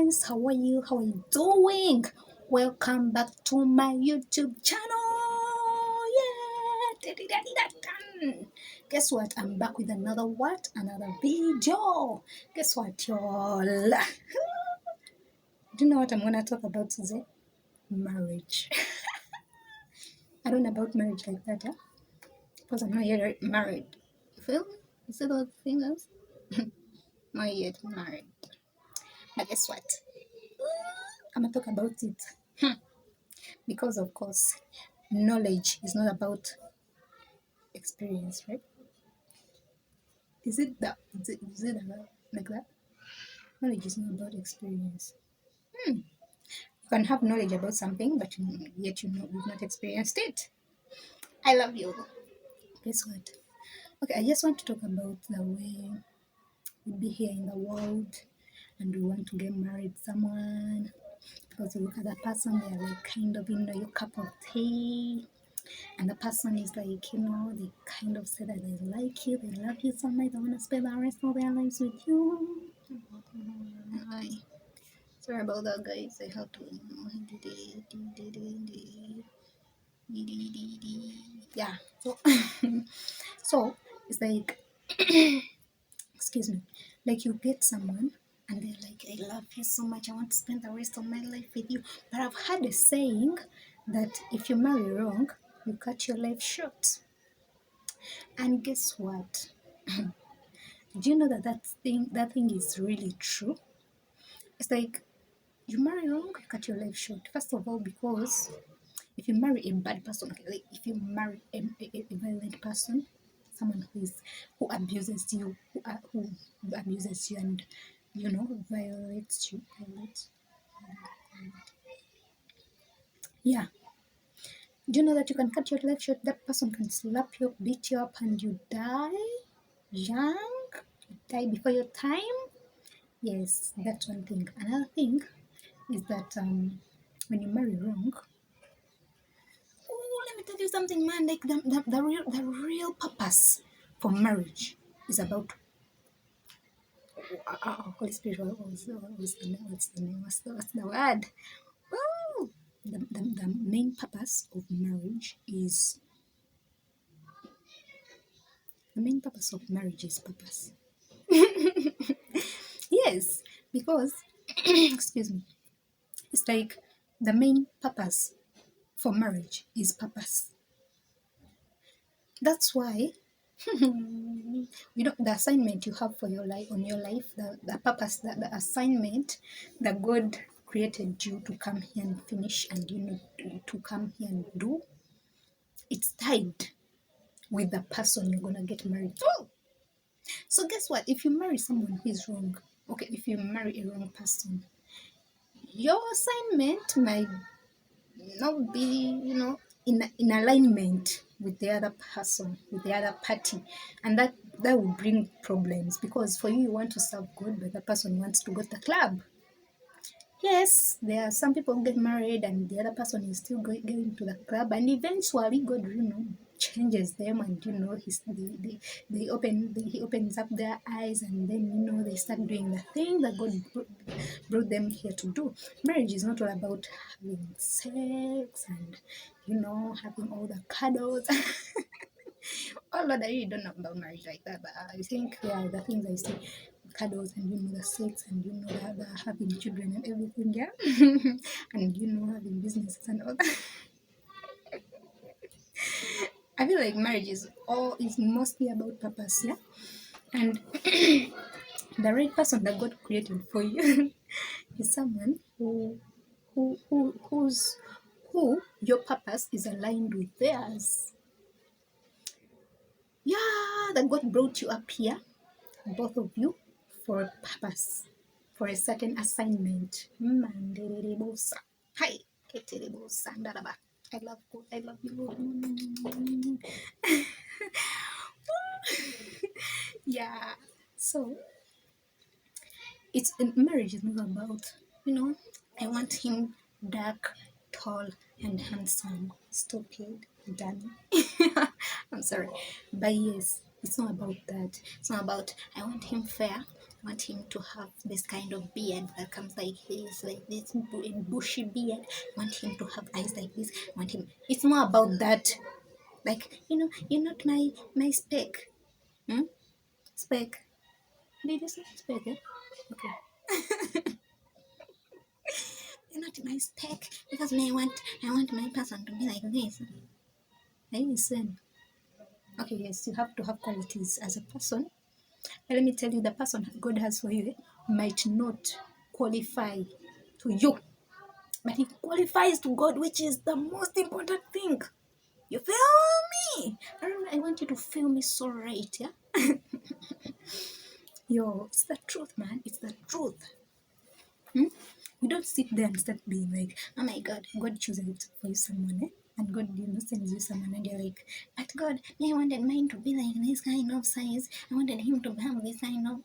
guys, how are you? How are you doing? Welcome back to my YouTube channel. Yeah. Guess what? I'm back with another video. Guess what, y'all? Do you know what I'm gonna talk about today? Marriage. I don't know about marriage like that, yeah? Because I'm not yet married. You feel me? You see those fingers? Not yet married. But guess what? I'm gonna talk about it. Because of course, knowledge is not about experience, right? Is it like that? Knowledge is not about experience. You can have knowledge about something, but yet you've not experienced it. I love you. Guess what? Okay, I just want to talk about the way we be here in the world and we want to get married to someone because you look at that person, they're like kind of in your cup of tea. And the person is like, they kind of say that they like you, they love you so much, they want to spend the rest of their lives with you. Hi. Sorry about that, guys. I have to, yeah. So, so it's like, excuse me, like you get someone and they're like, I love you so much, I want to spend the rest of my life with you. But I've heard a saying that if you marry wrong, you cut your life short. And guess what? Do you know that thing is really true? It's like you marry wrong, you cut your life short. First of all, because if you marry a bad person, like if you marry a violent person, someone who abuses you, who abuses you and violates you, yeah. Do you know that you can cut your life short? That person can slap you, beat you up, and you die young. You die before your time. Yes, that's one thing. Another thing is that when you marry wrong, oh, let me tell you something, man. Like the real purpose for marriage is about Holy Spirit. What's the word? Oh, the main purpose of marriage is purpose. Yes, because excuse me, it's like the main purpose for marriage is purpose. That's why the assignment you have for your life, on your life, the purpose, the assignment that God created you to come here and finish, and to come here and do, it's tied with the person you're gonna get married to. So guess what? If you marry someone who is wrong, okay, if you marry a wrong person, your assignment might not be, in alignment with the other person, with the other party, and that will bring problems, because for you want to serve God, but the person wants to go to the club. Yes, there are some people who get married and the other person is still going to the club, and eventually God, changes them, and he opens up their eyes, and then they start doing the thing that God brought them here to do. Marriage is not all about having sex and having all the cuddles. Oh Lord, I really don't know about marriage like that, but I think the things I see, cuddles and the sex and the having children and everything, yeah, and having businesses and all that. I feel like marriage is mostly about purpose, yeah, and the right person that God created for you is someone who your purpose is aligned with theirs. Yeah, that God brought you up here, both of you, for a purpose, for a certain assignment. Mandelebosa. Hi. Ketelebosa. Ndaraba. I love God. I love you, Lord. Yeah. So marriage is not about, I want him dark, tall, and handsome. Stop it, Danny. I'm sorry. But yes, it's not about that. It's not about I want him fair, want him to have this kind of beard that comes like this bushy beard. Want him to have eyes like this. Want him. It's more about that. Like, you're not my spec. Hmm? Spec. Did you say spec? Eh? Okay. You're not my spec because I want my person to be like this. Listen. Okay, yes, you have to have qualities as a person. But let me tell you, the person God has for you might not qualify to you, but He qualifies to God, which is the most important thing. You feel me? I want you to feel me so right, yeah? Yo, it's the truth, man. It's the truth. Hmm? You don't sit there and start being like, oh my God, God chooses for you someone, eh? And God, sends you someone, and you're like, but God, I wanted mine to be like this kind of size. I wanted him to have this kind of,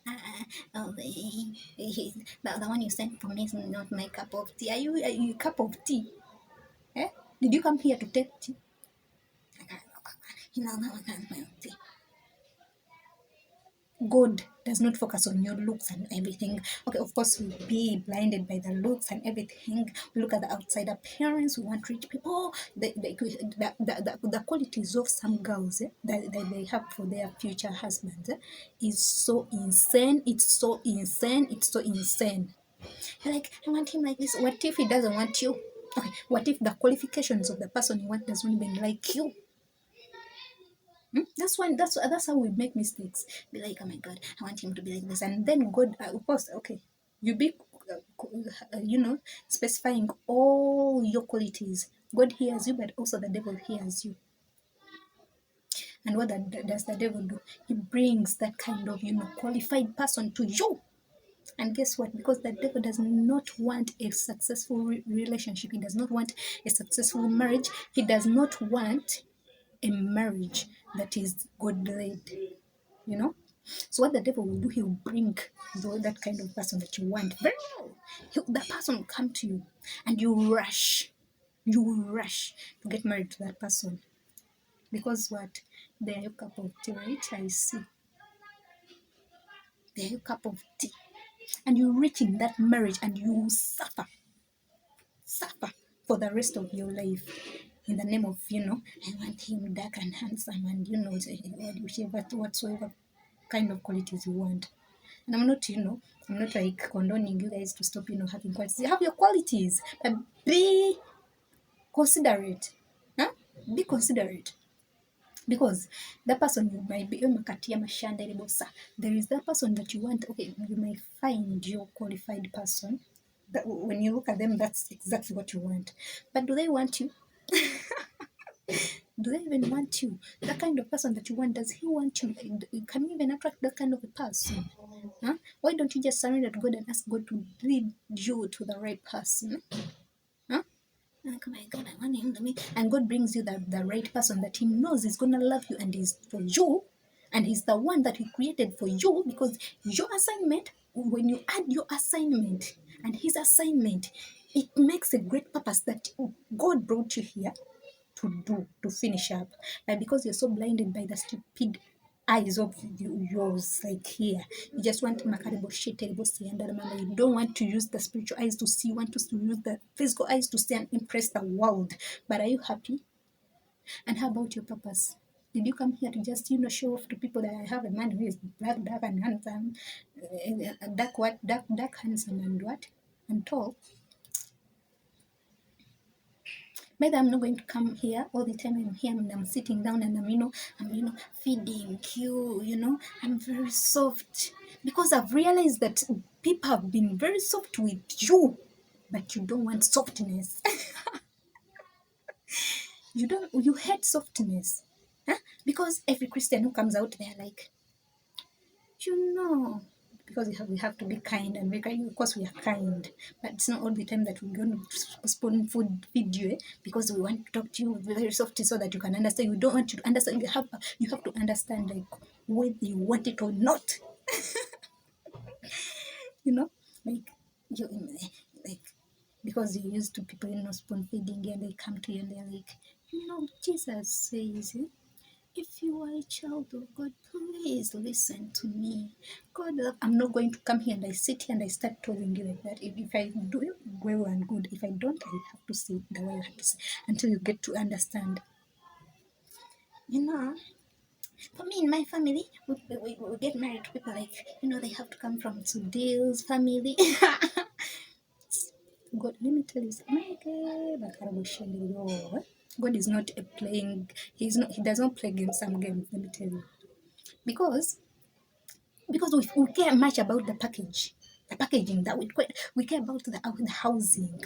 the one you sent for me is not my cup of tea. Are you cup of tea? Eh? Did you come here to take tea? That one can't milk tea. God does not focus on your looks and everything. Okay, of course, we'll be blinded by the looks and everything. We look at the outside appearance. We want rich people. The qualities of some girls that they have for their future husbands is so insane. It's so insane. It's so insane. You're like, I want him like this. What if he doesn't want you? Okay, what if the qualifications of the person you want doesn't even like you? That's when that's how we make mistakes. Be like, oh my God, I want him to be like this, and then God, of course, okay, you be, specifying all your qualities. God hears you, but also the devil hears you. And what does the devil do? He brings that kind of qualified person to you. And guess what? Because the devil does not want a successful relationship. He does not want a successful marriage. He does not want a marriage that is God led. So what the devil will do, he will bring that kind of person that you want very well. That person will come to you, and you will rush to get married to that person. Because what? They are your cup of tea, right? I see. They are your cup of tea. And you reach in that marriage, and you will suffer for the rest of your life. In the name of, I want him dark and handsome, and whichever, whatsoever kind of qualities you want. And I'm not like condoning you guys to stop, having qualities. Have your qualities, but be considerate. Huh? Be considerate. Because that person you might be, there is that person that you want. Okay, you may find your qualified person. That when you look at them, that's exactly what you want. But do they want you? Do they even want you? That kind of person that you want, does he want you? Can you even attract that kind of a person? Huh? Why don't you just surrender to God and ask God to lead you to the right person? Huh? Like, oh my God, I want him to me. And God brings you the right person that He knows is going to love you and is for you. And He's the one that He created for you, because your assignment, when you add your assignment and His assignment, it makes a great purpose that God brought you here to do, to finish up. But because you're so blinded by the stupid eyes of yours, like here, you just want makaribo shit, you don't want to use the spiritual eyes to see, you want to use the physical eyes to see and impress the world. But are you happy? And how about your purpose? Did you come here to just show off to people that I have a man who is black, dark, and handsome, dark, handsome, and what, and tall? Maybe I'm not going to come here all the time. I'm here and I'm sitting down and I'm feeding you, I'm very soft. Because I've realized that people have been very soft with you, but you don't want softness. You hate softness. Huh? Because every Christian who comes out there like, you know, because we have to be kind and be kind. Of course, we are kind, but it's not all the time that we're going to spoon feed you, because we want to talk to you very softly so that you can understand. We don't want you to understand. You have to understand, like, whether you want it or not. you know, like you like because you're used to people spoon feeding, and they come to you and they're like, Jesus says, If you are a child of God, please listen to me. God, I'm not going to come here and I sit here and I start telling you like that. If I do it well and good, if I don't, I have to say it the way I have to say until you get to understand. You know, for me in my family, we get married to people like, they have to come from Sudil's family. God, let me tell you something. God is not a playing. He does not play games. Some games. Let me tell you, because we care much about the packaging that we care about the housing,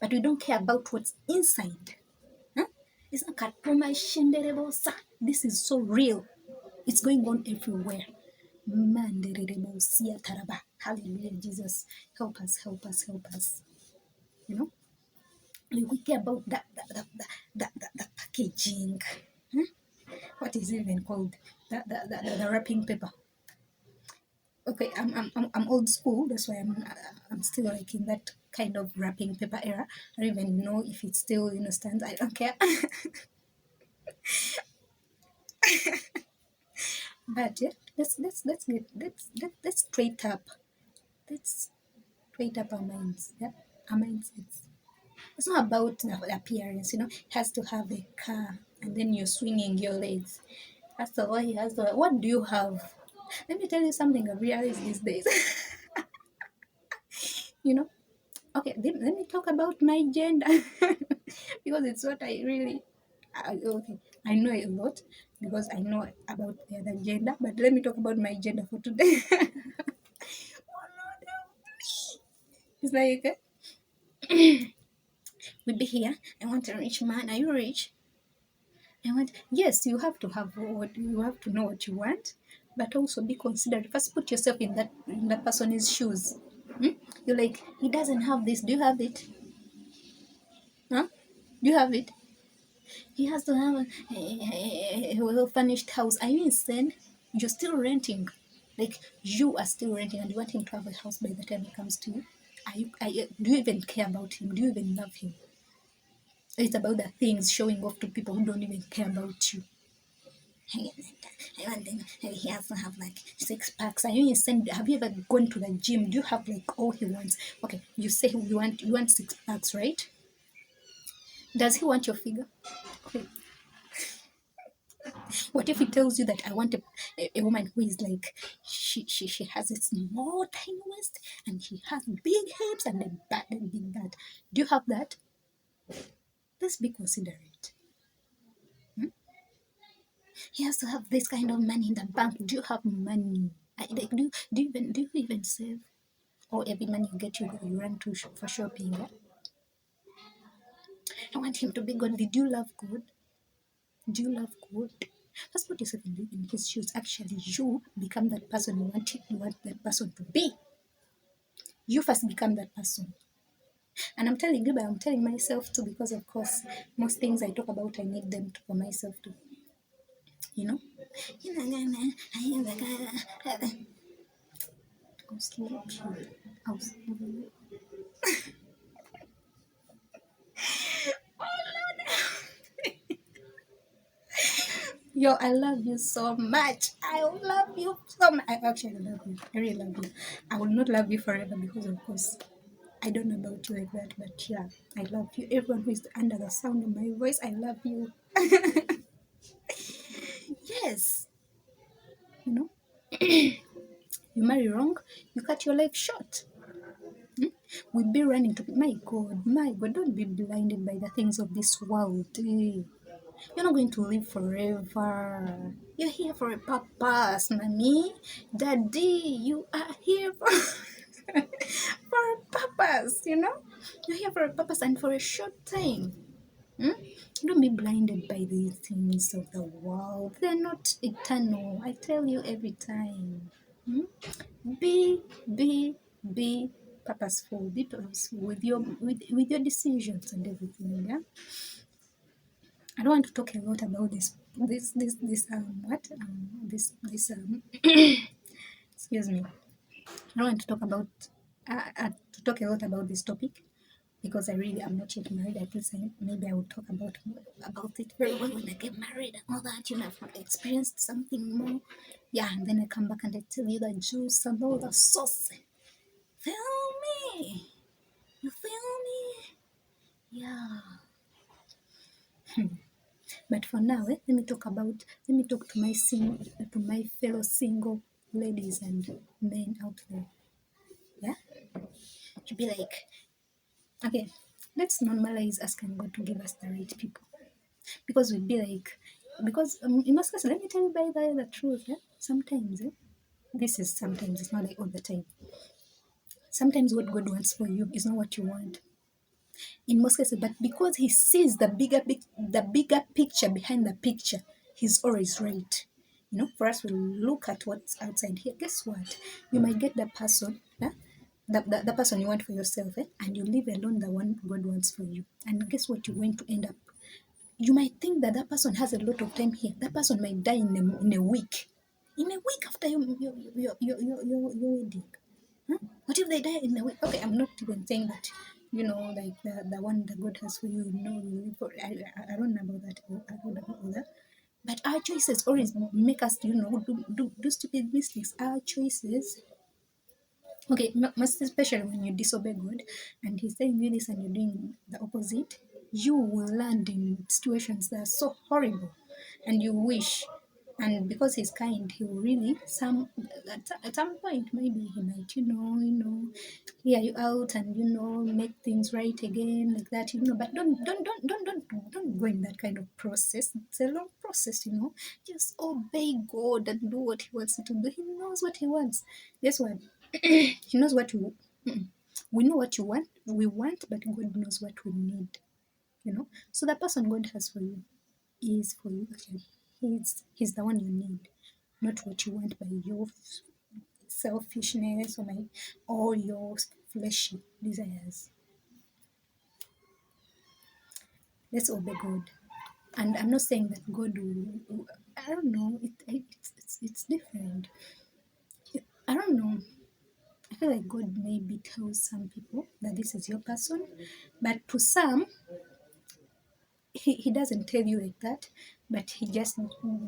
but we don't care about what's inside. Huh? It's not Katuma Shenderebosa. This is so real. It's going on everywhere. Manderebosia Taraba. Hallelujah, Jesus. Help us, help us, help us. You know, we care about the packaging. Huh? What is it even called? The wrapping paper. Okay, I'm old school. That's why I'm still like in that kind of wrapping paper era. I don't even know if it still stands. I don't care. But yeah, let's straight up. Let's straight up our minds. Yeah, our mindsets. It's not about the appearance. It has to have a car, and then you're swinging your legs. First of all, he has to. What do you have? Let me tell you something I've realized these days. you know, okay, let me talk about my gender because it's what I really okay. I know a lot because I know about the other gender, but let me talk about my gender for today. It's like we be here. I want a rich man. Are you rich? I want. Yes, you have to have what you have to know what you want, but also be considerate. First, put yourself in that person's shoes. Hmm? You're like, he doesn't have this. Do you have it? Huh? Do you have it? He has to have a well-furnished house. Are you insane? You're still renting. Like, you are still renting and you want him to have a house by the time he comes to you. Do you even care about him? Do you even love him? It's about the things showing off to people who don't even care about you. I want him. He has to have like 6 packs. Are you insane? Have you ever gone to the gym? Do you have like all he wants? Okay, you say you want 6 packs, right? Does he want your figure? Okay, what if he tells you that I want a woman who is like she has a small tiny waist and she has big hips and a big butt? Do you have that? Let's be considerate. Hmm? He has to have this kind of money in the bank. Do you have money? Like, do you even save? Or every money you get, you run to for shopping? Yeah? I want him to be godly. Do you love God? Do you love God? Just put yourself in his shoes. Actually, you become that person you want that person to be. You first become that person. And I'm telling you, but I'm telling myself too, because of course, most things I talk about, I need them for myself too. You know? I'll slap you. I'll slap you. Yo, I love you so much. I love you so much. I actually love you. I really love you. I will not love you forever because, of course, I don't know about you like that. But yeah, I love you. Everyone who is under the sound of my voice, I love you. Yes. You know, you marry wrong, you cut your life short. Hmm? We be running to my God, don't be blinded by the things of this world. You're not going to live forever. You're here for a purpose, mommy. Daddy, you are here for, for a purpose. You're here for a purpose and for a short time. Hmm? Don't be blinded by these things of the world. They're not eternal. I tell you every time. Hmm? Be, be, be purposeful. Be purposeful with your decisions and everything. Yeah. I don't want to talk a lot about this excuse me. I don't want to talk about to talk a lot about this topic because I really am not yet married. At least maybe I will talk about it very well when I get married and all that. I've experienced something more. Yeah, and then I come back and I tell you the juice and all the sauce. Feel me? You feel me? Yeah. But for now, let me talk to my fellow single ladies and men out there. Yeah, to be like, okay, let's normalize asking God to give us the right people, because we'd be like, because in most cases, let me tell you by the truth. Yeah? Sometimes, this is sometimes, it's not like all the time. Sometimes what God wants for you is not what you want. In most cases, but because He sees the bigger picture behind the picture, He's always right. For us, we look at what's outside here. Guess what? You might get the person, the person you want for yourself, and you leave alone the one God wants for you. And guess what? You're going to end up. You might think that person has a lot of time here. That person might die in a week. In a week after your wedding. Huh? What if they die in a week? Okay, I'm not even saying that, like the one that God has for you, I don't know about that. I don't know about that. But our choices always make us, do stupid mistakes. Our choices, okay, most especially when you disobey God and He's saying you this and you're doing the opposite, you will land in situations that are so horrible, and you wish. And because He's kind, He will really at some point maybe He might hear you out and make things right again like that. But don't go in that kind of process. It's a long process. Just obey God and do what He wants you to do. He knows what He wants. Guess what? He knows what we know what you want. We want, but God knows what we need. So the person God has for you is for you. Actually, he's the one you need, not what you want by your selfishness or your fleshy desires. Let's obey God. And I'm not saying that God will. I don't know. It's different. I don't know. I feel like God maybe tells some people that this is your person, but to some, he doesn't tell you like that, but He just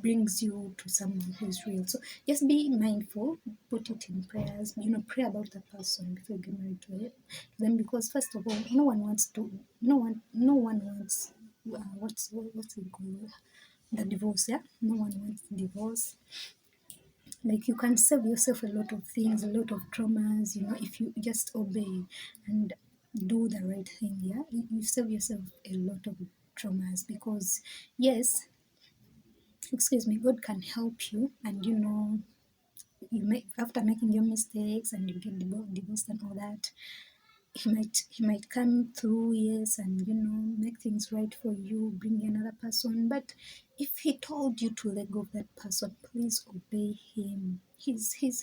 brings you to someone who's real. So just be mindful, put it in prayers, pray about the person before you get married to them, because first of all, no one wants what's it called, the divorce. Yeah, no one wants divorce. Like, you can save yourself a lot of things, a lot of traumas, if you just obey and do the right thing. Yeah, you save yourself a lot of traumas, because yes, excuse me, God can help you, and you make, after making your mistakes and you get divorced and all that, he might come through, yes, and make things right for you, bring another person. But if He told you to let go of that person, please obey Him. He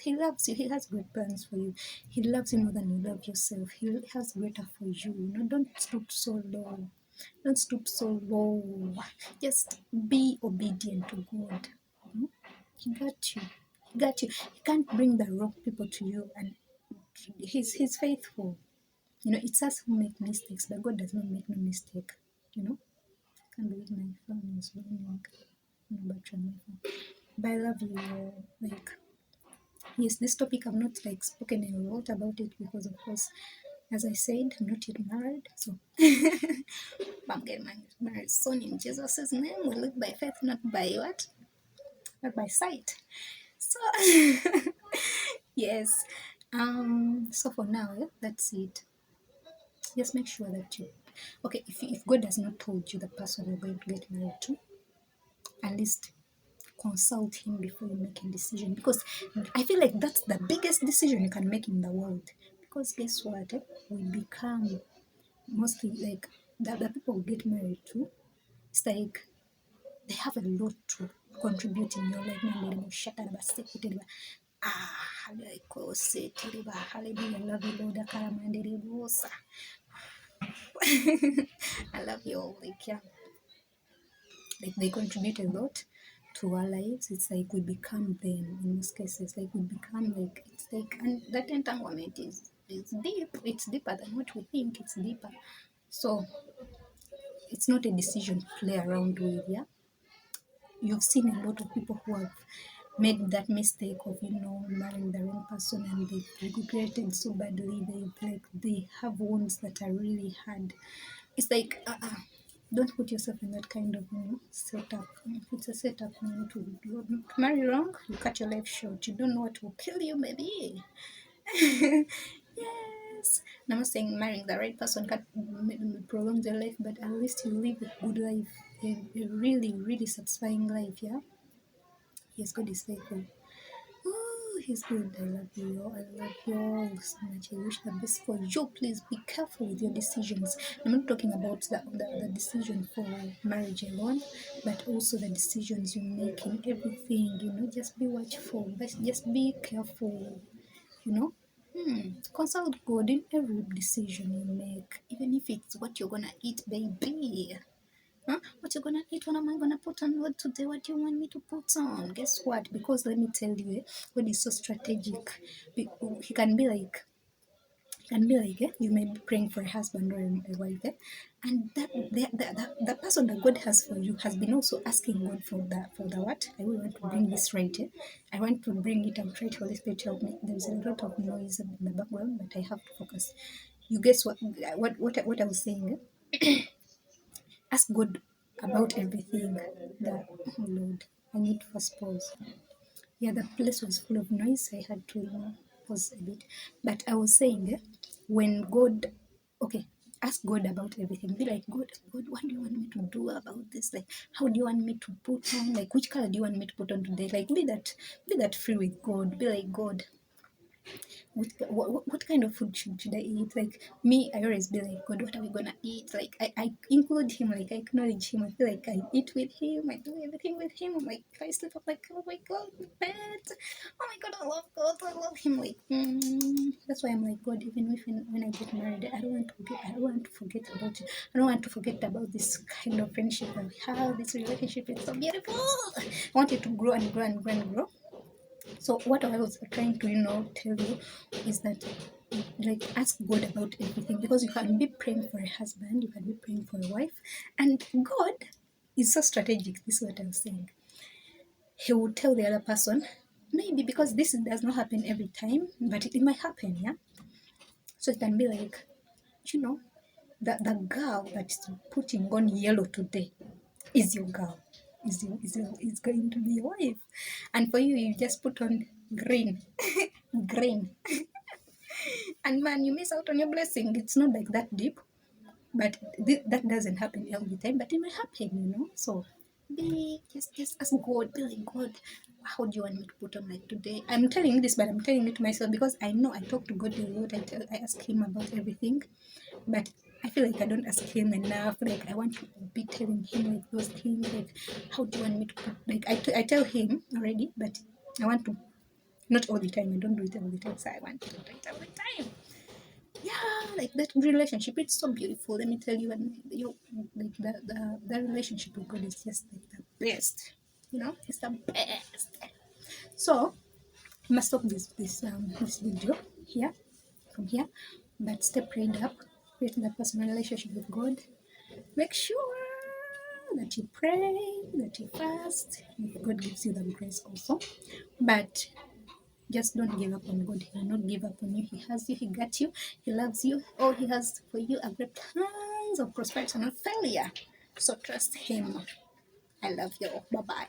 loves you. He has great plans for you. He loves you more than you love yourself. He has greater for you. Don't stoop so low. Don't stoop so low. Just be obedient to God. He got you. He got you. He can't bring the wrong people to you, and he's faithful. It's us who make mistakes, but God does not make no mistake. I can't believe my phone is running. No battery on my phone. But I love you. Like, yes, this topic I've not like spoken a lot about it because, of course, as I said, I'm not yet married. So I'm getting married soon in Jesus' name. We live by faith, not by what? Not by sight. So yes. So for now, that's it. Just make sure that okay, if God has not told you the person you're going to get married to, at least consult Him before you make a decision, because I feel like that's the biggest decision you can make in the world. Because guess what, we become mostly like the people we get married to, it's like they have a lot to contribute in your life. Hallelujah, love you, Lord. I love you all. Like, yeah, like they contribute a lot to our lives. It's like we become them in most cases. Like we become like, it's like, and that entanglement is It's deep. It's deeper than what we think. It's deeper. So it's not a decision to play around with. Yeah, you've seen a lot of people who have made that mistake of marrying the wrong person, and they've regretted so badly. They have wounds that are really hard. It's like don't put yourself in that kind of setup. It's a setup to marry wrong. You cut your life short. You don't know what will kill you, maybe. Yes. And I'm not saying marrying the right person can prolong your life, but at least you live a good life, a really, really satisfying life. Yeah. Yes, God is faithful. Oh, He's good. I love you all. I love you all so much. I wish the best for you. Please be careful with your decisions. I'm not talking about the decision for marriage alone, but also the decisions you make in everything. Just be watchful. Just be careful. You know, consult God in every decision you make, even if it's what you're gonna eat, baby. Huh? What you gonna eat? What am I gonna put on what today? What do you want me to put on? Guess what? Because let me tell you, God is so strategic. He can be like, you may be praying for a husband or a wife, and the person that God has for you has been also asking God for the what? I will want to bring this right. I want to bring it out right. Holy Spirit, help me. There's a lot of noise in the background, but I have to focus. You guess what I was saying? Ask God about everything. Oh Lord, I need to first pause. Yeah, the place was full of noise. I had to pause a bit. But I was saying, when God, okay, ask God about everything. Be like, God, what do you want me to do about this? Like, how do you want me to put on? Like, which color do you want me to put on today? Like, be that free with God. Be like, God, what kind of food should I eat? Like me, I always be like, God, what are we gonna eat? Like I include him, like I acknowledge him. I feel like I eat with him, I do everything with him. I'm like, if I sleep, I'm like, oh my God, pet. Oh my God, I love God, I love him. Like that's why I'm like, God, even if when I get married, I don't want to forget about it. I don't want to forget about this kind of friendship that we have. This relationship is so beautiful. I want it to grow and grow and grow and grow. So what I was trying to tell you is that, like, ask God about everything, because you can be praying for a husband, you can be praying for a wife, and God is so strategic. This is what I'm saying. He will tell the other person, maybe because this does not happen every time, but it might happen, yeah. So it can be like, you know, the girl that's putting on yellow today is your girl, is going to be your wife, and for you, you just put on green, green, and man, you miss out on your blessing. It's not like that deep, but that doesn't happen all the time, but it may happen. So just ask God, be like, God, how do you want me to put on like today? I'm telling you this, but I'm telling it to myself because I know I talk to God a lot. I ask him about everything, but I feel like I don't ask him enough. Like, I want to be telling him like those things, like, how do you want me to put, like, I tell him already, but I want to, not all the time. I don't do it all the time, so I want to do it all the time. Yeah, like that relationship, it's so beautiful. Let me tell you, and like the relationship with God is just like the best. It's the best. So I must stop this video here, from here, but stay prayed up, create that personal relationship with God. Make sure that you pray, that you fast. God gives you the grace also, but just don't give up on God. He will not give up on you. He has you. He got you. He loves you. All He has for you are great plans of prosperity and not failure. So trust Him. I love you. Bye bye.